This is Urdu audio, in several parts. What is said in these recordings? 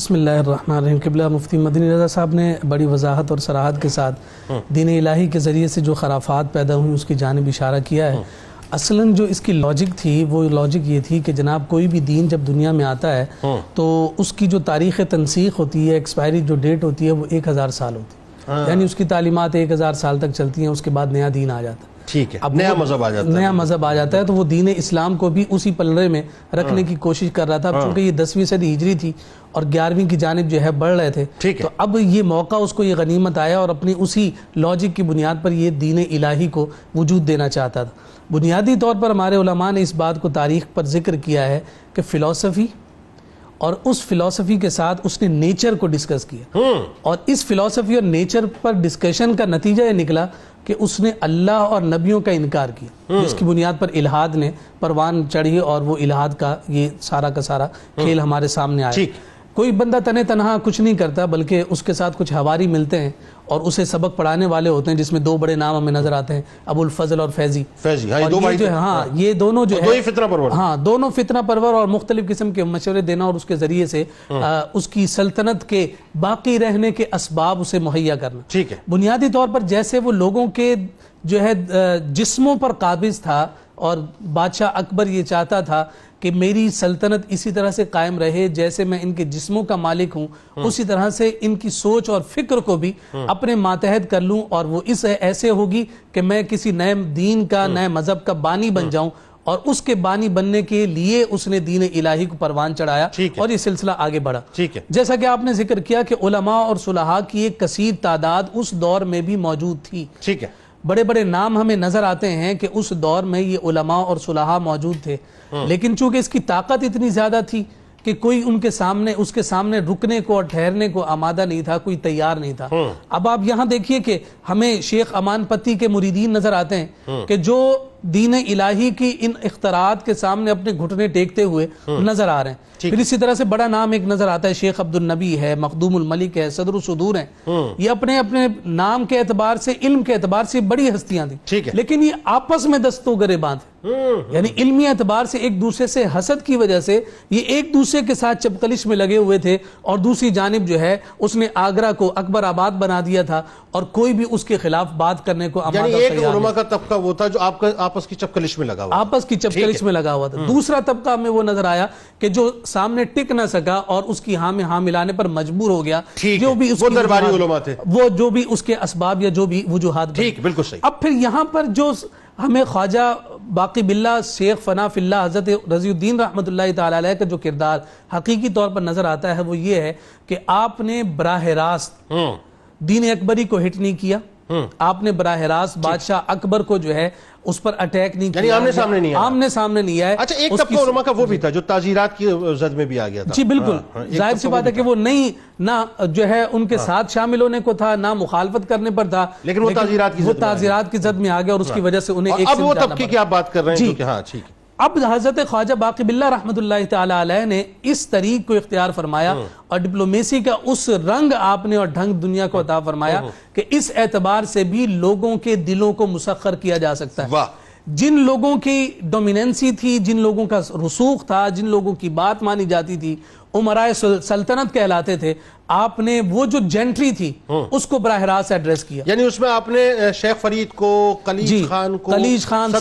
بسم اللہ الرحمن الرحیم۔ قبلہ مفتی مدنی رضا صاحب نے بڑی وضاحت اور صراحت کے ساتھ دین الہی کے ذریعے سے جو خرافات پیدا ہوئی اس کی جانب اشارہ کیا ہے۔ اصلاً جو اس کی لاجک تھی وہ لاجک یہ تھی کہ جناب کوئی بھی دین جب دنیا میں آتا ہے تو اس کی جو تاریخ تنسیخ ہوتی ہے، ایکسپائری جو ڈیٹ ہوتی ہے وہ 1000 سال ہوتی ہے، یعنی اس کی تعلیمات 1000 سال تک چلتی ہیں، اس کے بعد نیا دین آ جاتا ہے۔ ٹھیک ہے، اب نیا مذہب آ جاتا ہے تو وہ دین اسلام کو بھی اسی پلڑے میں رکھنے کی کوشش کر رہا تھا، چونکہ یہ 10ویں صدی ہجری تھی اور 11ویں کی جانب جو ہے بڑھ رہے تھے، تو اب یہ موقع اس کو یہ غنیمت آیا اور اپنی اسی لاجک کی بنیاد پر یہ دین الہی کو وجود دینا چاہتا تھا۔ بنیادی طور پر ہمارے علماء نے اس بات کو تاریخ پر ذکر کیا ہے کہ فلسفی اور اس فلسفی کے ساتھ اس نے نیچر کو ڈسکس کیا، اور اس فلسفی اور نیچر پر ڈسکشن کا نتیجہ یہ نکلا کہ اس نے اللہ اور نبیوں کا انکار کیا، جس کی بنیاد پر الہاد نے پروان چڑھی اور وہ الہاد کا یہ سارا کا سارا کھیل ہمارے سامنے آیا۔ کوئی بندہ تنہا کچھ نہیں کرتا، بلکہ اس کے ساتھ کچھ حواری ملتے ہیں اور اسے سبق پڑھانے والے ہوتے ہیں، جس میں 2 بڑے نام ہمیں نظر آتے ہیں، ابو الفضل اور فیضی۔ یہ دونوں جو ہے دونوں فتنہ پرور اور مختلف قسم کے مشورے دینا اور اس کے ذریعے سے اس کی سلطنت کے باقی رہنے کے اسباب اسے مہیا کرنا۔ بنیادی طور پر جیسے وہ لوگوں کے جو ہے جسموں پر قابض تھا، اور بادشاہ اکبر یہ چاہتا تھا کہ میری سلطنت اسی طرح سے قائم رہے جیسے میں ان کے جسموں کا مالک ہوں، اسی طرح سے ان کی سوچ اور فکر کو بھی اپنے ماتحت کر لوں، اور وہ اس ایسے ہوگی کہ میں کسی نئے دین کا، نئے مذہب کا بانی بن جاؤں، اور اس کے بانی بننے کے لیے اس نے دین الہی کو پروان چڑھایا اور یہ سلسلہ آگے بڑھا۔ جیسا کہ آپ نے ذکر کیا کہ علماء اور صلحاء کی ایک کثیر تعداد اس دور میں بھی موجود تھی۔ بڑے بڑے نام ہمیں نظر آتے ہیں کہ اس دور میں یہ علماء اور صلحاء موجود تھے، لیکن چونکہ اس کی طاقت اتنی زیادہ تھی کہ کوئی اس کے سامنے رکنے کو اور ٹھہرنے کو آمادہ نہیں تھا، کوئی تیار نہیں تھا۔ اب آپ یہاں دیکھیے کہ ہمیں شیخ امان پتی کے مریدین نظر آتے ہیں کہ جو دین الہی کی ان اختراعات کے سامنے اپنے گھٹنے ٹیکتے ہوئے نظر آ رہے ہیں۔ پھر اسی طرح سے بڑا نام ایک نظر آتا ہے، شیخ عبد النبی ہے، مخدوم الملک ہے، صدر الصدور ہیں۔ یہ اپنے نام کے اعتبار سے، علم کے اعتبار سے بڑی ہستیاں تھیں، لیکن یہ آپس میں دستوں گریباں تھے، یعنی علمی اعتبار سے ایک دوسرے سے حسد کی وجہ سے یہ ایک دوسرے کے ساتھ چپکلش میں لگے ہوئے تھے، اور دوسری جانب جو ہے اس نے آگرہ کو اکبر آباد بنا دیا تھا اور کوئی بھی اس کے خلاف بات کرنے کو آمادہ تیار نہیں۔ یعنی ایک علماء کا طبقہ وہ تھا جو آپس کی چپکلش میں لگا ہوا تھا، دوسرا طبقہ ہمیں وہ نظر آیا کہ جو سامنے ٹک نہ سکا اور اس کی ہاں میں ہاں ملانے پر مجبور ہو گیا، جو بھی اس درباری علماء تھے، وہ جو بھی اس کے اسباب یا جو بھی وجوہات۔ بالکل صحیح۔ اب پھر یہاں پر جو ہمیں خواجہ باقی باللہ شیخ فنا فی اللہ حضرت رضی الدین رحمۃ اللہ تعالی علیہ کا جو کردار حقیقی طور پر نظر آتا ہے وہ یہ ہے کہ آپ نے براہ راست دین اکبری کو ہٹ نہیں کیا، آپ نے براہ راست بادشاہ اکبر کو جو ہے اس پر اٹیک نہیں کیا، آمنے سامنے نہیں آئے۔ اچھا، ایک طبقہ علماء کا وہ بھی تھا جو تعزیرات کی زد میں بھی آ گیا تھا۔ جی بالکل، ظاہر سی بات ہے کہ وہ نہیں نہ جو ہے ان کے ساتھ شامل ہونے کو تھا، نہ مخالفت کرنے پر تھا، لیکن وہ تعزیرات کی زد میں آ گیا اور اس کی وجہ سے انہیں اب وہ طبقے کی آپ بات کر رہے ہیں کہ ہاں ٹھیک ہے۔ اب حضرت خواجہ باقی باللہ رحمۃ اللہ تعالی علیہ نے اس طریق کو اختیار فرمایا اور ڈپلومیسی کا اس رنگ آپ نے اور ڈھنگ دنیا کو عطا فرمایا کہ اس اعتبار سے بھی لوگوں کے دلوں کو مسخر کیا جا سکتا ہے۔ جن لوگوں کی ڈومیننسی تھی، جن لوگوں کا رسوخ تھا، جن لوگوں کی بات مانی جاتی تھی، امرائے سلطنت کہلاتے تھے، آپ نے وہ جو جینٹری تھی اس کو براہ راست ایڈریس کیا۔ یعنی اس میں آپ نے شیخ فرید کو، کلیج خان،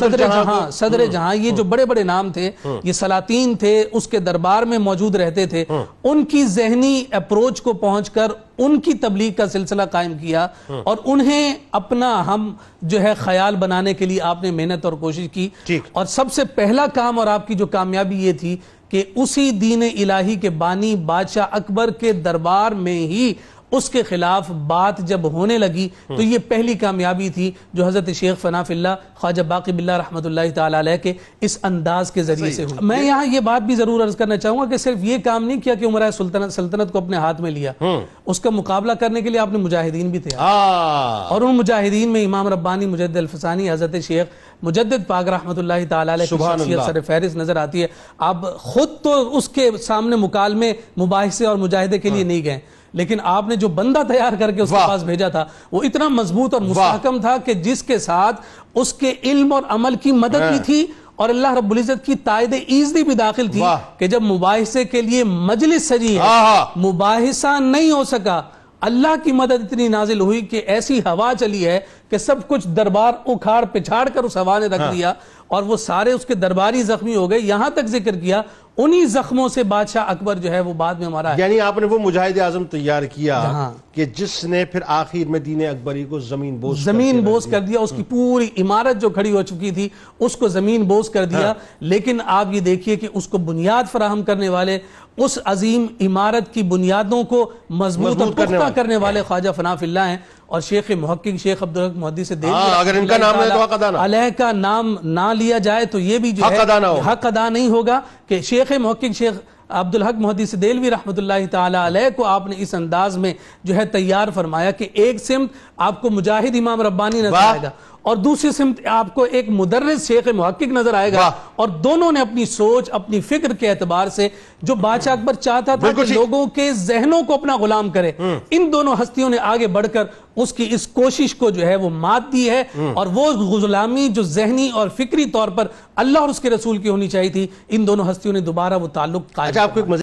صدر جہاں، یہ جو بڑے بڑے نام تھے، یہ سلاطین تھے، اس کے دربار میں موجود رہتے تھے، ان کی ذہنی اپروچ کو پہنچ کر ان کی تبلیغ کا سلسلہ قائم کیا اور انہیں اپنا ہم جو ہے خیال بنانے کے لیے آپ نے محنت اور کوشش کی۔ اور سب سے پہلا کام اور آپ کی جو کامیابی یہ تھی کہ اسی دین الہی کے بانی بادشاہ اکبر کے دربار میں ہی اس کے خلاف بات جب ہونے لگی تو یہ پہلی کامیابی تھی جو حضرت شیخ فنا فی اللہ خواجہ باقی باللہ رحمۃ اللہ تعالی علیہ کے اس انداز کے ذریعے سے ہوئی۔ میں یہاں یہ بات بھی ضرور عرض کرنا چاہوں گا کہ صرف یہ کام نہیں کیا کہ امرائے سلطنت کو اپنے ہاتھ میں لیا، اس کا مقابلہ کرنے کے لیے آپ نے مجاہدین بھی تھے، اور ان مجاہدین میں امام ربانی مجدد الفسانی حضرت شیخ مجدد پاک رحمۃ اللہ تعالی علیہ کی شخصیت سر فہرست نظر آتی ہے۔ آپ خود تو اس کے سامنے مکالمے، مباحثے اور مجاہدے کے لیے نہیں گئے، لیکن آپ نے جو بندہ تیار کر کے اس کے پاس بھیجا تھا وہ اتنا مضبوط اور مستحکم تھا کہ جس کے ساتھ اس کے علم اور عمل کی مدد بھی تھی اور اللہ رب العزت کی تائید ایزدی بھی داخل تھی کہ جب مباحثے کے لیے مجلس سجی ہے، مباحثہ نہیں ہو سکا، اللہ کی مدد اتنی نازل ہوئی کہ ایسی ہوا چلی ہے کہ سب کچھ دربار اکھاڑ پچھاڑ کر اس ہوا نے رکھ دیا، اور وہ سارے اس کے درباری زخمی ہو گئے۔ یہاں تک ذکر کیا انہی زخموں سے بادشاہ اکبر جو ہے وہ بعد میں ہمارا ہے، یعنی آپ نے وہ مجاہد اعظم تیار کیا کہ جس نے پھر آخر میں دین اکبری کو زمین بوس کر دیا، اس کی پوری عمارت جو کھڑی ہو چکی تھی اس کو زمین بوس کر دیا۔ لیکن آپ یہ دیکھیے کہ اس کو بنیاد فراہم کرنے والے، اس عظیم عمارت کی بنیادوں کو مضبوط اور پختہ کرنے والے خواجہ فناف اللہ ہیں، اور شیخ محقق شیخ عبدالحق محدث دہلوی اگر ان کا نام لے تو حق ادا نہ، علیہ کا نام نہ لیا جائے تو یہ بھی جو ہے حق ادا نہیں ہوگا کہ شیخ محقق شیخ عبدالحق محدث دہلوی رحمۃ اللہ تعالی علیہ کو آپ نے اس انداز میں جو ہے تیار فرمایا کہ ایک سمت آپ کو مجاہد امام ربانی نظر آئے گا اور دوسری سمت آپ کو ایک مدرس شیخ محقق نظر آئے گا، اور دونوں نے اپنی سوچ اپنی فکر کے اعتبار سے جو بادشاہ اکبر چاہتا تھا کہ لوگوں کے ذہنوں کو اپنا غلام کرے، ان دونوں ہستیوں نے آگے بڑھ کر اس کی اس کوشش کو جو ہے وہ مات دی ہے، اور وہ غلامی جو ذہنی اور فکری طور پر اللہ اور اس کے رسول کی ہونی چاہیے تھی، ان دونوں ہستیوں نے دوبارہ وہ تعلق قائم کیا۔